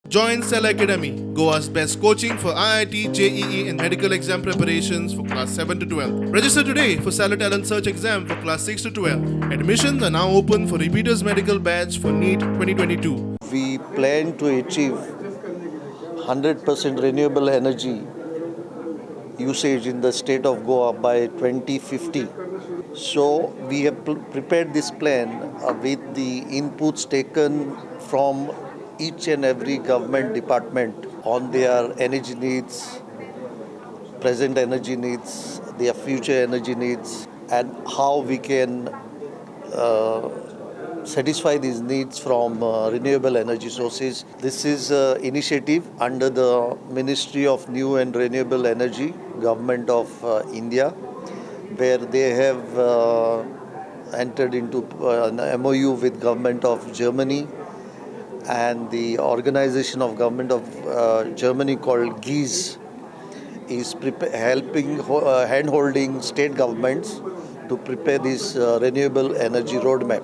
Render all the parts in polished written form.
Join Cell Academy, Goa's best coaching for IIT, JEE, and medical exam preparations for class 7 to 12. Register today for Cell Talent Search exam for class 6 to 12. Admissions are now open for repeaters medical batch for NEET 2022. We plan to achieve 100% renewable energy usage in the state of Goa by 2050. So we have prepared this plan with the inputs taken from each and every government department on their energy needs, present energy needs, their future energy needs, and how we can satisfy these needs from renewable energy sources. This is an initiative under the Ministry of New and Renewable Energy, Government of India, where they have entered into an MOU with Government of Germany and the organization of Government of Germany called GIZ is hand-holding state governments to prepare this renewable energy roadmap.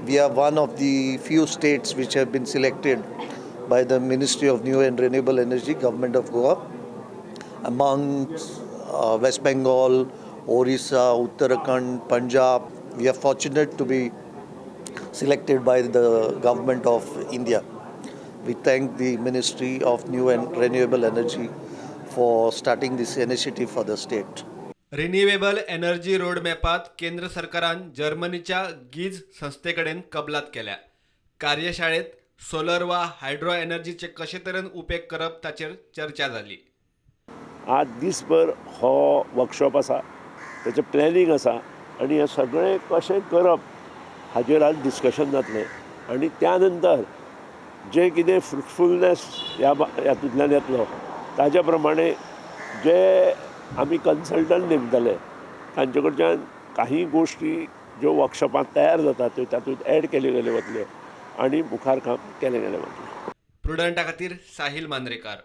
We are one of the few states which have been selected by the Ministry of New and Renewable Energy, Government of Goa, among West Bengal, Orissa, Uttarakhand, Punjab. We are fortunate to be selected by the Government of India. We thank the Ministry of New and Renewable Energy for starting this initiative for the state. Renewable energy रोडमॅपात केंद्र सरकारान जर्मनीच्या गीज संस्थेकडेन कबलात केल्या. कार्यशाळेत solar वा hydro एनर्जीचे कशे तरेन उपेग करप ताचेर चर्चा जाली. आज दिसभर हो वर्कशॉप आसा, त्याचे प्लॅनिंग आसा आणि हे सगळें कशें करप हाजेर आज डिस्कशन जातलें आणि त्या नंतर जे कितें फ्रुटफुलनेस हातूंतल्यान येतलो ताज्या प्रमाणे जे आमी कन्सल्टंट नेमतले तांचे कडच्यान काही गोष्टी ज्यो वर्कशॉपांत तयार जातात त्यो तातूंत ॲड केल्यो गेल्यो वतल्यो आणि मुखार काम केलें गेलें वतलें. प्रुडंटा खातीर साहिल मांद्रेकार.